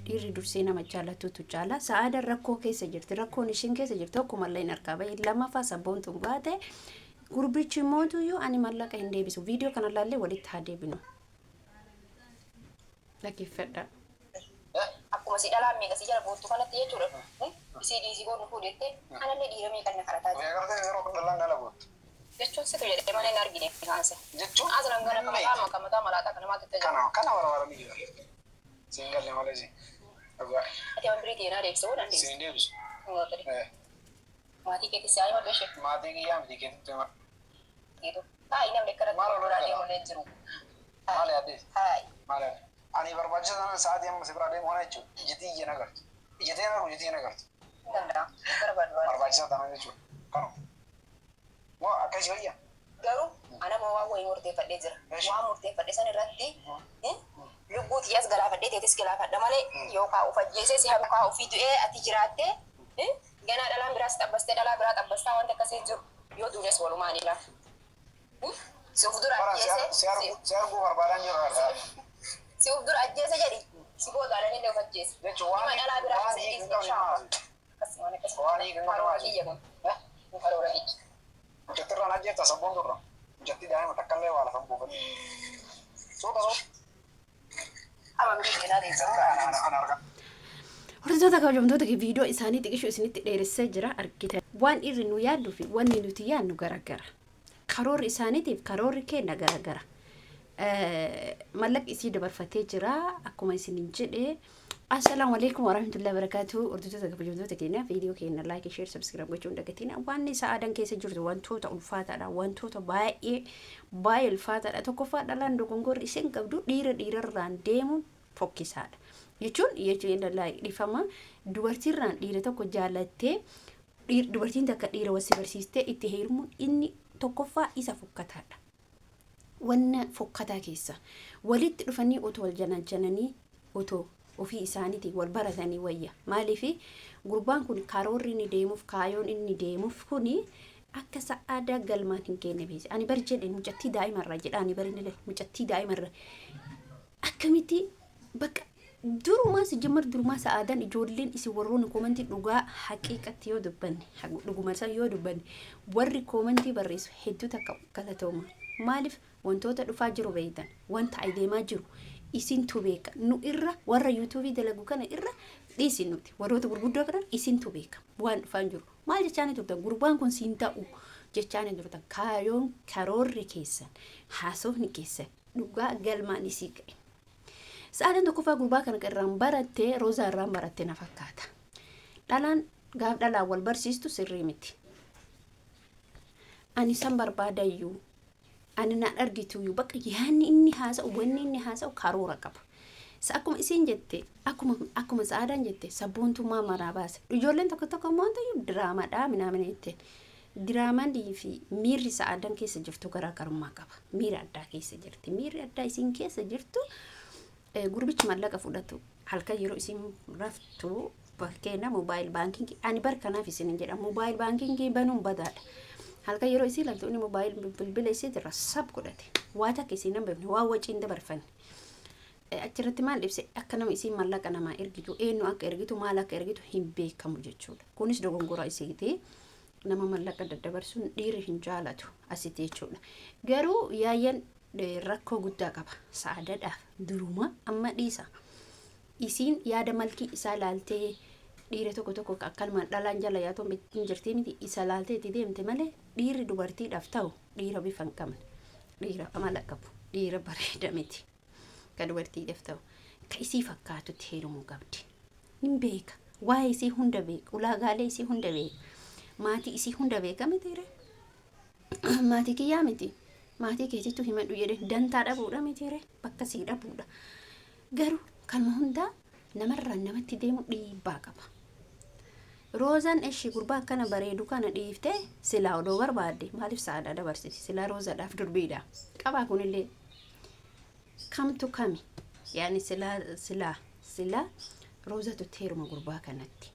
dhiirri dursee nama jaalatutu caala sa'aada rakkoo keessa jirti rakkoon ishiin keessa jirtu akkuma illee harkaa bahe lammaffaa sabboontu baate gurbichi mootu yoo ani mallaqa hin deebisu viidiyoo kana laallee walitti haa deebinu dhaggeeffadha akkuma si dhalaan meeqa si jala boottu kanatti jechuudha isii dhiisii goonu fuudhette anallee dhiira meeqa na karataa Agartee yeroo dhalaan dhala boottu. jechuun situ jedhee malee hin argine kaanse Jechuun aslan gana kamataa malaataa kana maatti tajaajilu kana warwaaramii jira. Siin galle malee si. ati waan birii teenaa deebisuu dandeessu Siin deebisu. maatii keetti si aayima dhashee Maatii kiyyaa miti keetti tema. gitu hayi namni akkana biraa deemulee jiru Maali addees? hayi Maali addees? Ani barbaachisa sana sa'aatii amma si biraa deemu kana jechuudha. Ijjitii iyya nagartu. Ijjitee nagartu ijjitii nagartu. danda'a barbaadu Barbaachisa tanan jechuudha. Kanu. Moo akkasii wayya? garuu ana moo waan wayii murteeffadhee jira waan murteeffadhe san irratti lubbuu xiyyaas galaafadhee teetis galaafadha malee yookaan of ajjeesee si hamkaa ofii du'ee ati jiraattee ganaa dhalaan biraas xabbastee dhalaa biraa xabbastaa wanta akkasii jiru yoo duunes walumaan ilaala. Si uf dura ajjeese Si arguu barbaadaan jiru har'a. si uf dura ajjeese jedhi si boodaalan illee of ajjeese. Jechuun waan dhalaa biraa waan keessa hiikin dhiisee qabne akkasii waan akkasii waan hiikin qabne karoora biyya kun karoora biyya. Jettirraan ajjeetta sabboon turra. Jetti daa'ima takkallee waa lafan buufate. Suuta suuta. Ama birii keenaa deemsa. Ana arga. hordoftoota kabajamtoota viidiyoo isaanii xiqqishuu isinitti dheeressee jira argitan waan irri nu yaaddu fi wanni nuti yaadnu garagara karoorri isaaniitiif karoorri keenya garagara mallaqi isii dabarfatee jira akkuma isinin jedhe Assalamu alaikum warahmatullahi wabarakatuh hordoftoota kabajamtoota keenya viidiyoo keenya like share subscribe gochuun dagatiin waan sa'aadan keessa jirtu wantoota ulfaataadha wantoota baay'ee ulfaataadha tokkoffaa dhalaan dogongorri isin qabdu dhiirarraan deemuun fokkisaadha jechuun dhifama dubartiirraan dhiira tokko jaalattee dubartiin takka dhiira wasi barsiistee itti heerumuun inni tokkoffaa isa fokkataadha wanna fokkataa keessa walitti dhufanii otoo wal janananii otoo ofii isaaniitiin wal baratanii wayya maaliifi gurbaan kun karoorri inni deemuuf kaayoon inni deemuuf kuni akka sa'aadaa galmaan hin kenne beese ani bari jedhe mucattii daa'imarraa jedha ani bari nile mucattii daa'imarraa akkamitti bakka durumaa si jammar durumaa sa'aadan ijoolleen isi warroonni koomantii dhugaa haqiiqatti yoo dubbanne dhugumarsan yoo dubbanne warri koomantii barreessu hedduu takka galatooma maaliif wantoota dhufaa jiru beeytan wanta adeemaa jiru isintu beeka nu irra warra yuutuubii dalagu kana irra dhiisin nuti warroota gurguddoo kana isintu beeka waan dhufaan jiru maal jechaani turtan gurbaan kun siin ta'u jechaani turtan kaayoon karoorri keessan haasofni keessan dhugaa galmaan isii ga'e sa'aadan tokkoffaa gurbaa kana irraan barattee roozaa irraan barattee na fakkaata dhalaan gaaf dhalaan wal barsiistu sirrii miti ani san barbaadayyuu ani na argitu yu bakka yaanni inni haasa'u wanni inni haasa'u karoora qaba akkuma isin jette akkuma sa'aadan jette sabboontummaa maraa baase ijoolleen tokko moonta yu diraamaadha minaamina jette diraamaan fi miirri sa'aadan keessa jirtu garaagarummaa qaba miira addaa keessa jirti miirri addaa isin keessa jirtu gurbichi mallaqa fudhatu halkan yeroo isin raftu bakkeena mobaayil baankingii ani barkanaaf isin jedha mobaayil baankingii banuun badaadha halkan yeroo isin laltu inni mobaayil bilbila isiitirra sab godhate waa takka isin hin beekne waa waciin dabarfanne achirratti maal ibse akka nama isin mallaqa namaa ergitu eenyu akka ergitu maal akka ergitu hin beekamu jechuudha kunis dogongora isiiti nama mallaqa daddabarsuun dhiirri hin jaalatu asitti jechuudha garuu yaayyan rakkoo guddaa qaba sa'aadadhaaf duruma amma dhiisa isin yaada malkii isaa laaltee dhiira tokko akkalmaan dhalaan jala yaatoon bittiin jirti miti isa laaltee itti deemte malee dhiirri dubartiidhaaf ta'u dhiira bifa hin qabne dhiira amala qabu dhiira bareeda miti ka dubartiidhaaf ta'u ka isii fakkaatutti heerumuu qabdi hin beeka waa'ee isii hunda beeka ulaagaalee isii hunda beeka maatii isii hunda beeka miti maatii kiyyaa miti maatii keessattuu himadhu jedhe dantaa dhabuudha miti bakka sii dhabuudha garuu kanuma hundaa namarraan namatti deemu dhiibbaa qaba roozaan ishii gurbaa akkana bareedu kana dhiifte silaa odoo barbaadde maaliif sa'aadaa dabarsiti silaa roozaadhaaf durbiidha qabaa kunillee kamtu kami yaani silaa roozatu heeruma gurbaa kanatti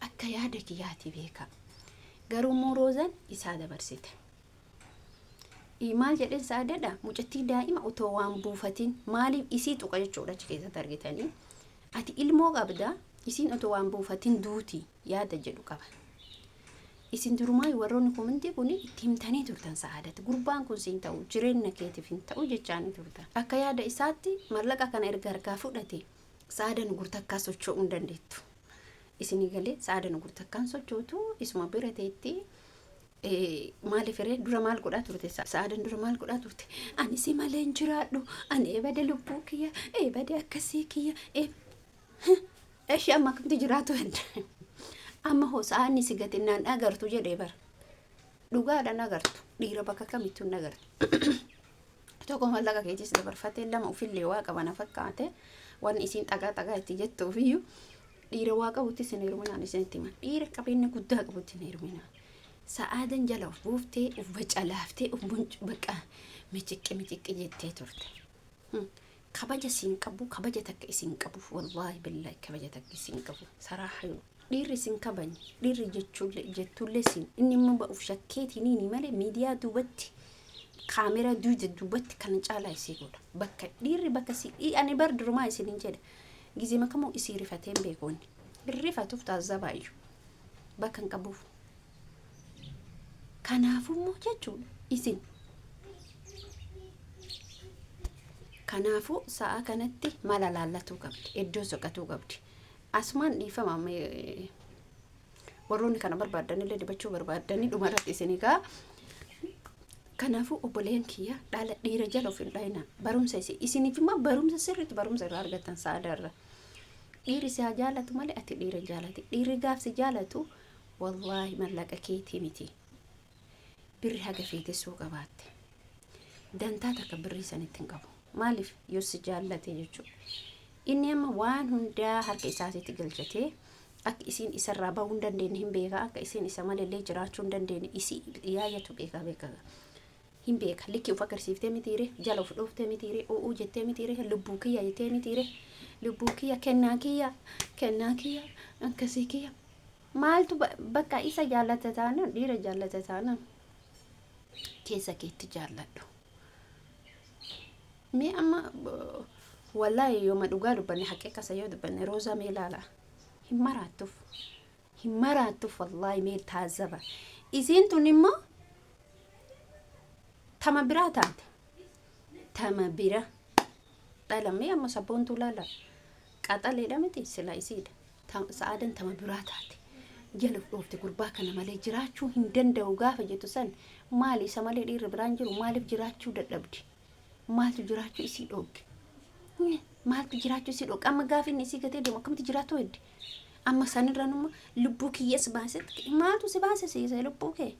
akka yaada kiyyaati beeka garuu immoo roozaan isaa dabarsite maal jedheen sa'aadadha mucattii daa'ima otoo waan buufatiin maaliif isii tuqa jechuudha achi keessatti argitanii ati ilmoo qabda isin otoo waan buufatin duuti yaada jedhu qaba. Isin durumaa warroonni komantii kun itti himtanii turtan Sa'aadatti gurbaan kun siin ta'u jireenya keetiif hin ta'u jechaanii turtan. Akka yaada isaatti mallaqa kana erga harkaa fudhate Sa'aadan gurtakkaa socho'uu hin dandeettu. Isinii galee Sa'aadan gurtakkaan sochootu isuma bira teetti maaliif irree dura maal godhaa turte Sa'aadan dura maal godhaa turte ani si malee hin jiraadhu ani eebade lubbuu kiyya eebade akkasii kiyya ishee amma akkamti jiraatu hedda. Amma hosaani si gatinnaan agartu jedhee bara dhugaadhaan agartu dhiira bakka kamittuu hin agartu. Tokko mallaqa keetis dabarfatee lama ufillee waa qabana fakkaate waan isin xagaa itti jettuufiyyuu dhiira waa qabutti isin heeruminaan isinitti himan dhiira qabeenya guddaa qabutti hin heeruminaan. Sa'aadan jala of buuftee of bacalaaftee of baqa miciqqi jettee turte. Kabaja siin qabu kabaja takka isin qabu wallaahi billaahi kabaja takka isin qabu saraaha dhiirri sin kabanye dhiirri jechuullee sin inni immoo ba'uuf shakkeetiin ni malee miidiyaa duubatti kaameraa duubatti kana caalaa isii godha bakka dhiirri bakka si ani bar durumaa isiniin jedha gizee makamoo isii rifateen beekoonni rifatuuf taazabaayyuu bakka hin qabuuf kanaafummoo jechuudha isin kanaafuu sa'a kanatti mala laallatuu qabdi iddoo soqatuu qabdi. Asumaan dhiifama warroonni kana barbaadanillee dibachuu barbaadanii dhumarratti isinii gaa. Kanaafuu obboleen kiyya dhaala dhiira jala of hin dhaayina barumsa isiniif immoo barumsa sirriitti barumsa irraa argatan Sa'aadarra. Dhiirri si haa jaalatu malee ati dhiira jaalati dhiirri gaaf si jaalatu wallaahi mallaqa keetii miti. Birri haga feetessuu qabaatte dantaa takka birrii sanitti hin qabu maaliif yoo si jaallate jechuudha. Inni amma waan hundaa harka isaatiitti galchatee akka isin isarraa bahuu hin dandeenye hin beeka akka isin isa malee jiraachuu hin dandeenye isi yaayyatu beeka hin beeka likki uf agarsiiftee mitiire jala uf dhooftee mitiire oo jettee mitiire lubbuu kiyya jettee mitiire lubbuu kiyya kennaa kiyya akkasii kiyya maaltu bakka isa jaallata taanaan dhiira jaallata taanaan keessa keetti jaalladhu. Mee amma wallahi yooma dhugaa dubbanne haqiiqa sayoo dubbanne roozaa mee ilaala hin maraattuuf wallahi mee taazaba isiin tun immoo tama biraa taate tama bira dhalamee amma sabboontuu laala qaxaleedha miti sila isiidha Sa'aadan tama biraa taate jala dhoofte gurbaa kana malee jiraachuu hin danda'u gaafa jettu san maali isa malee dhiirri biraan jiru maaliif jiraachuu dadhabdi maaltu jiraachuu isii dhooge maaltu jiraachuu isii dhooge amma gaafa inni isii gatee deemu akkamti jiraatu hedde amma sanirra numa lubbuu kiyyas baasetti maaltu si baase siisa lubbuu kee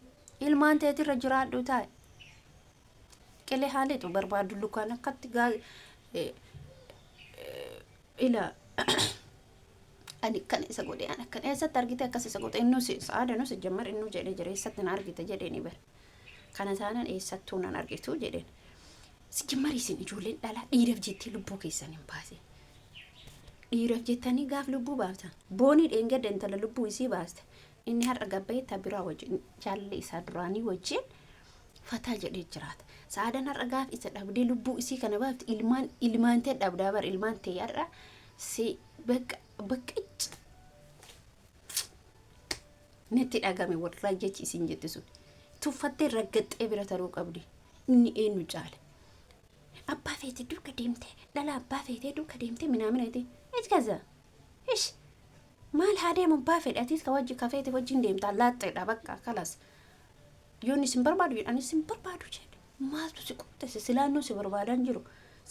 ilmaan teetirra jiraadhu taa'e qelee haaleetu barbaadu lukaan akkatti ila ani kan isa godhe ana kan eessatti argite akkas isa godhe innu Sa'aada nu jammar innu jedhe jira eessatti na argite jedheeni bar kana taanan eessattuu nan argitu jedheen si jammar isin ijoolleen dhala dhiiraaf jettee lubbuu keessan hin baase dhiiraaf jettanii gaaf lubbuu baaftan boonii dheengadda intala lubbuu isii baaste inni har'a gabbee tabiraa wajjin jaalle isaa duraanii wajjin fataa jedhee jiraata Sa'aadan har'a gaaf isa dhabdee lubbuu isii kana baafte ilmaan ta'e dhabdaa bar ilmaan ta'e har'a si bakka netti dhagame warraa jechi isin jette sun tuffattee raggaxxee bira taruu qabdi inni eenyu caala abbaa feetee duuka deemte dhala abbaa feetee duuka deemte minaaminati iskaza ish maal haa deemu abbaa fedhatis ka wajji kafeete wajjin deemta laaxxeedha bakka kalas yoonni sin barbaadu jedhani sin barbaadu jedhe maaltu si qottese silaannoo si barbaadan jiru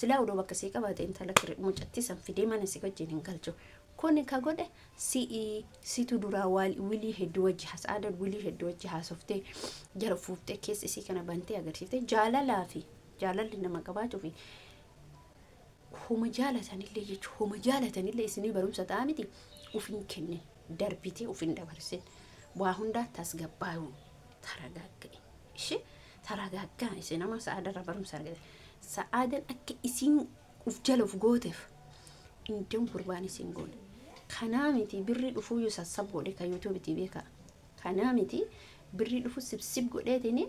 silaa udoo bakka sii qabaate intala mucatti san fidee mana si wajjin hin galchu kuni ka godhe situ duraa wilii hedduu wajji Sa'aadan wilii hedduu wajji haasoftee jara fuuftee keessa isii kana bantee agarsiiftee jaalalli nama qabaachuu fi homa jaalatanillee jechuun homa jaalatanillee isinii barumsa ta'a miti ufin kenne darbitee ufin dabarsin waa hundaa tasgabbaa'uu taragaaggaa isin nama Sa'aadarra barumsa argate Sa'aadan akka isin uf jala uf gooteef indoon gurbaan isin goone kanaa miti birri dhufuu sassab godhe ka yuutuubitii beeka kanaa miti birri dhufuu sibsib godheetini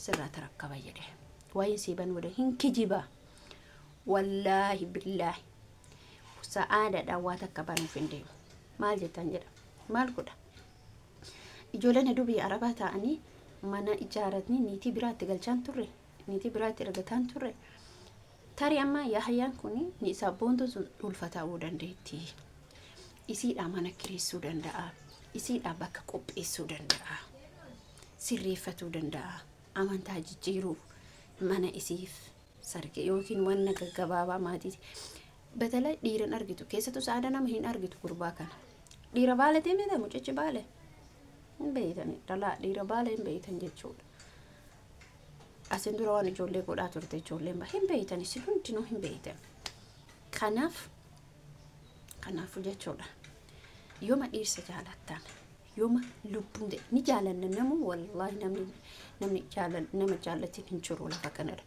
sirraa tarakkaba jedhe waa'ee siiban wada hin kijiba wallaahi billaahi sa'aadaadhaan waa takka banuuf hin deemu. Maal jettan jedha. Maal godha? Ijoolleen hedduu biyya Arabaa ta'anii mana ijaaratanii niitii biraatti galchaan turre. Niitii biraatti ergataan turre. Tarii amma Yahayyaan kun ni sabboontu sun ulfa ta'uu dandeetti. Isiidhaa mana kireessuu danda'a. Isiidhaa bakka qopheessuu danda'a. Sirreeffatuu danda'a. Amantaa jijjiiruuf mana isiif sarge yookiin wanna gaggabaabaa maatiiti. Batala dhiiran argitu keessattuu saada nama hin argitu gurbaa kana. Dhiira baala deemee mucichi baale hin beeytan dhalaa dhiira baala hin beeytan jechuudha. Asin dura waan ijoollee godhaa turte ijoolleen hin beeytan isin hundinuu hin beeytan. Kanaafuu jechuudha. Yooma dhiirsa jaalattan yooma lubbuun ni jaalanna namu wallaahi namni nama jaallatiin hin jiru lafa kanarra.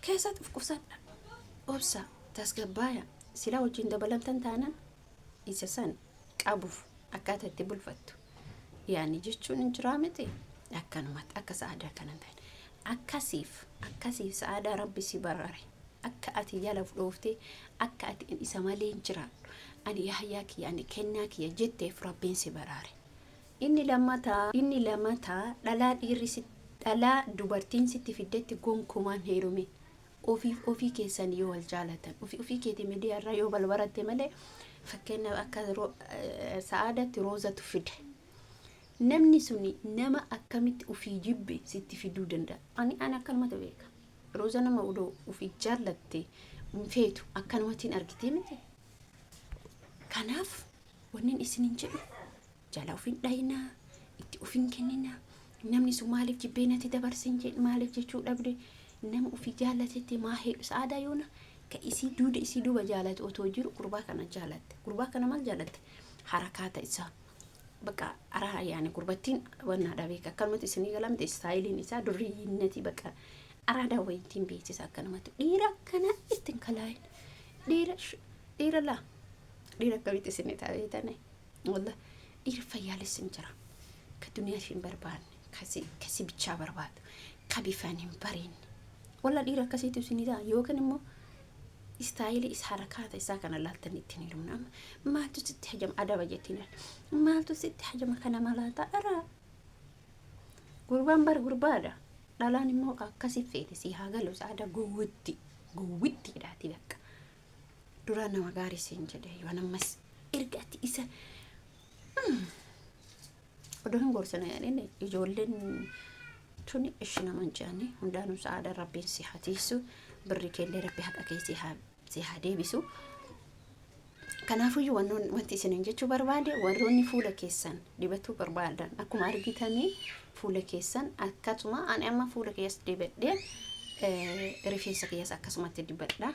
Keessatti of qubsadha. Obsa tasgabbaaya sila wajjin dabalamtan taanan isa san qabuuf akkaataa itti bulfattu. Yaani jechuun hin jiraa miti. Akkanumatti akka sa'aadaa kanan ta'e. Akkasiif sa'aadaa rabbi si baraare. Akka ati jala fudhooftee akka ati isa malee hin jiraadhu. Ani Yahayyaa kiyya ani kennaa kiyya jetteef rabbiin si baraare. Inni lammataa dhalaa dubartiin sitti fiddetti gonkumaan heerume. Ofii keessan yoo wal jaalatan ofii keetii miidiyaarraa yoo balbaratte malee fakkeenyaaf akka sa'aadaatti roozatu fide. Namni suni nama akkamitti ofii jibbe sitti fiduu danda'a. Ani akkanumatti beeka. Rooza nama odoo ofii jaallatte feetu akkanumattiin argitee miti. Kanaaf wannin isinin jedhu jala ofiin dhayinaa itti ofiin kenninaa. Namni sun maaliif jibbee natti dabarsin jedhu maaliif jechuu dhabde. Nama ofii jaallatetti maa heedhu sa'aadaa yoona ka isii duuba jaallatu otoo jiru gurbaa kana jaallatte. Gurbaa kana maal jaallatte? Harakaata isaa. Bakka araa yaani gurbattiin wannaadha beeka. Akkanumatti isinii galamte istaayiliin isaa durriinnati bakka araadaa wayitiin beeksisa akkanumatti. Dhiira akkana ittiin kalaayin. Dhiira akkamitti isinii taa'eetane. Walla dhiira fayyaalessin jira. Ka duniyaa hin barbaanne. Kasi bichaa barbaadu. Ka bifaan hin bariinne. Walla dhiira akkasiitu isinii ta'a yookaan immoo istaayilii isa harakaata isaa kana laaltan ittiin ilmuna. Maaltu sitti hajama adaba jettiin. Maaltu sitti hajama kana malaata araa. Gurbaan gurbaadha. Dhalaan immoo akkasii feete si haa galu saada gowwittiidhaati bakka. Duraan nama gaarii siin jedhee yoo namas ergaatti isa odoo hin gorsana yaadenne ijoolleen tuni ishe naman jedhanii hundaanuu sa'aadaa rabbiin si hatiisu birri keellee rabbi haqa kee si haa deebisu. Kanaafuyyuu wanti isinin jechuu barbaade warroonni fuula keessan dibatuu barbaadan akkuma argitanii fuula keessan akkasuma ani amma fuula keessa dibadhee rifeensa keessa akkasumatti dibadha.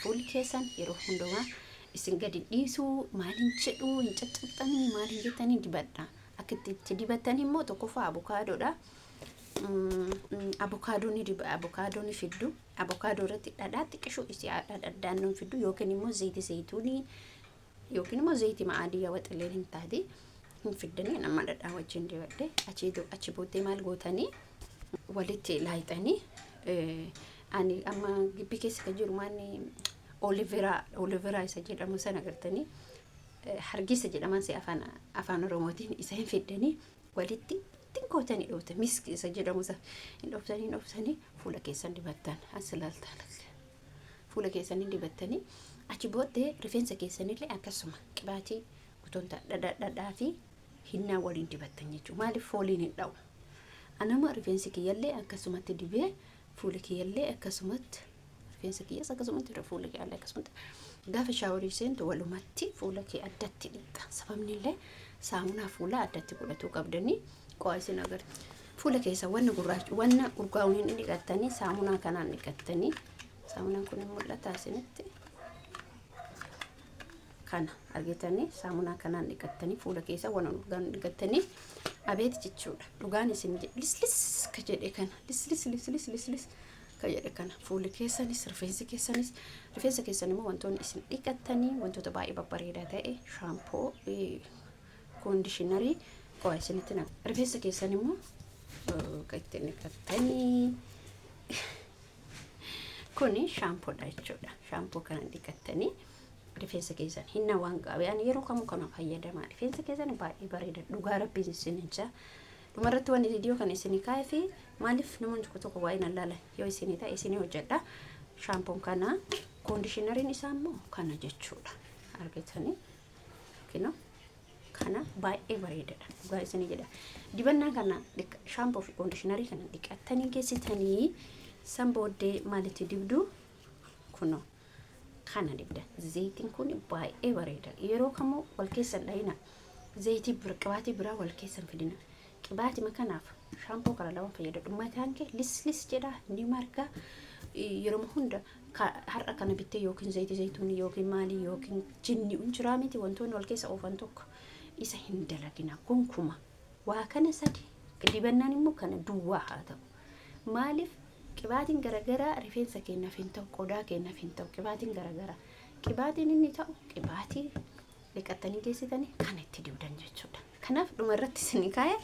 Fuulli keessan yeroo hundumaa isin gadi dhiisuu maaliin jedhuu hin caccabxanii maaliin jettanii dibadha. Akka itti dibattan immoo tokkoffaa abukaadoodha. Abukaadoon fiddu abukaadoo irratti dhadhaa xiqqishuu isii dhadhaan fiddu yookiin immoo zayitii zayituunii yookiin immoo zayitii ma'aadiyyaa waxilleen hin taate hin fiddanii nama dhadhaa wajjin dibadhe achi booddee maal gootanii walitti laayixanii ani amma gibbii keessa kan jiru maanni oliveraa isa jedhamu sana agartanii hargisa jedhaman si afaan oromootiin isa hin fiddanii walitti tinkootanii dhoofte miski isa jedhamu isa hin dhooftanii fuula keessan dibattan asilaaltaan fuula keessan dibattanii achi booddee rifeensa keessanillee akkasuma qibaatii gutoota dhadhaa fi hinnaa waliin dibattan jechuudha. Maaliif fooliin hin dha'u? Anama rifeensi kiyyallee akkasumatti dibee fuula kiyyallee akkasumatti rifeensa kiyyas akkasumatti fuula kiyyallee akkasumatti gaafa shaaworii seentu walumatti fuula kee addatti dhiqa. Sababni illee saamunaa fuula addatti godhatuu qabdanii qo'asin agarti. Fuula keessa wanna urgaa'uun hin dhiqattanii saamunaa kanaan dhiqattanii saamunaan kun mul'ata isinitti kana argitanii saamunaa kanaan dhiqattanii fuula keessa wanna urgaa'uun dhiqattanii abeeti jechuudha. Dhugaan isin lislis ka jedhe kana lislis ka jedhe kana fuula keessanis rifeensa keessan immoo wantoonni isin dhiqattanii wantoota baay'ee babbareedaa ta'e shaampoo koondishinarii qo'aa isinitti nama. Rifeensa keessan immoo kan ittiin dhiqattanii kuni shaampoodha jechuudha. Shaampoo kana dhiqattanii rifeensa keessan hinna waan qaban yeroo kamuu kana fayyadamaa. Rifeensa keessan baay'ee bareeda. Dhugaa rabbiin isinija. Dhumarratti waan viidiyoo kana isinii kaa'ee fi maaliif namoonni tokko waa'ee nan laala yoo isinii ta'e isinii hojjedha. Shaampoon kana koondishinariin isaa immoo kana jechuudha. Argatanii kino kana baay'ee bareedadha. Dhugaa isinii jedha. Dibannaa kana shaampoo fi koondishinarii kana dhiqattanii geessitanii san booddee maalitti dibdu kuno kana dibda. Zayitiin kun baay'ee bareeda. Yeroo kamuu wal keessan dhayina. Zayitii qibaatii biraa wal keessan fidina. Qibaatii makanaaf shaampoo kana lama fayyadadhu. Mataan kee lis jedha ni marga. Yeroo hunda har'a kana bittee yookiin zayituun yookiin maalii yookiin jinni unjiraa miti wantoonni wal keessa oofan tokko isa hin dalagina gonkumaa. Waa kana sadi dibannaan immoo kana duwwaa haa ta'u. Maaliif qibaatiin garagaraa rifeensa keenyaaf hin ta'u, qodaa keenyaaf hin ta'u. Qibaatiin garagaraa qibaatiin inni ta'u qibaatii dhiqattanii geessitanii kan itti dibdan jechuudha. Kanaaf dhuma irratti isinii kaa'ee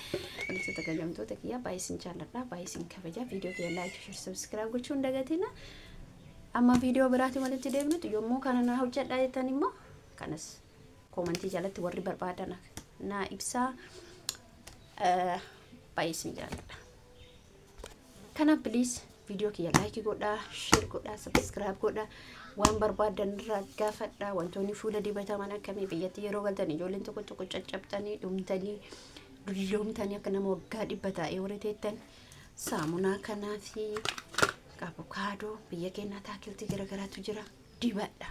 dhaloota tajaajilamtoota kiyyaa baay'ee isin jaalladha, baay'ee isin kabaja. Viidiyoo kiyya laayik, share, subscribe gochuun dagatina. Amma viidiyoo biraatti walitti deebinutti yommuu kana na hojjedha jettan immoo kanas koomentii jalatti warri barbaadan na ibsaa. Baay'ee isin jaalladha. Kanaaf please viidiyoo kiyya laayik godhaa, share godhaa, subscribe godhaa. Waan barbaadan irraa gaafadhaa. Wantoonni fuula dibataman akkamii biyyatti yeroo galtan ijoolleen tokko caccabtanii dhumtanii dulloomtanii akka nama waggaa 100 ta'ee warri teettan saamunaa kanaa fi avokaadoo biyya keenyaa taakiltii garagaraatu jira dibadha.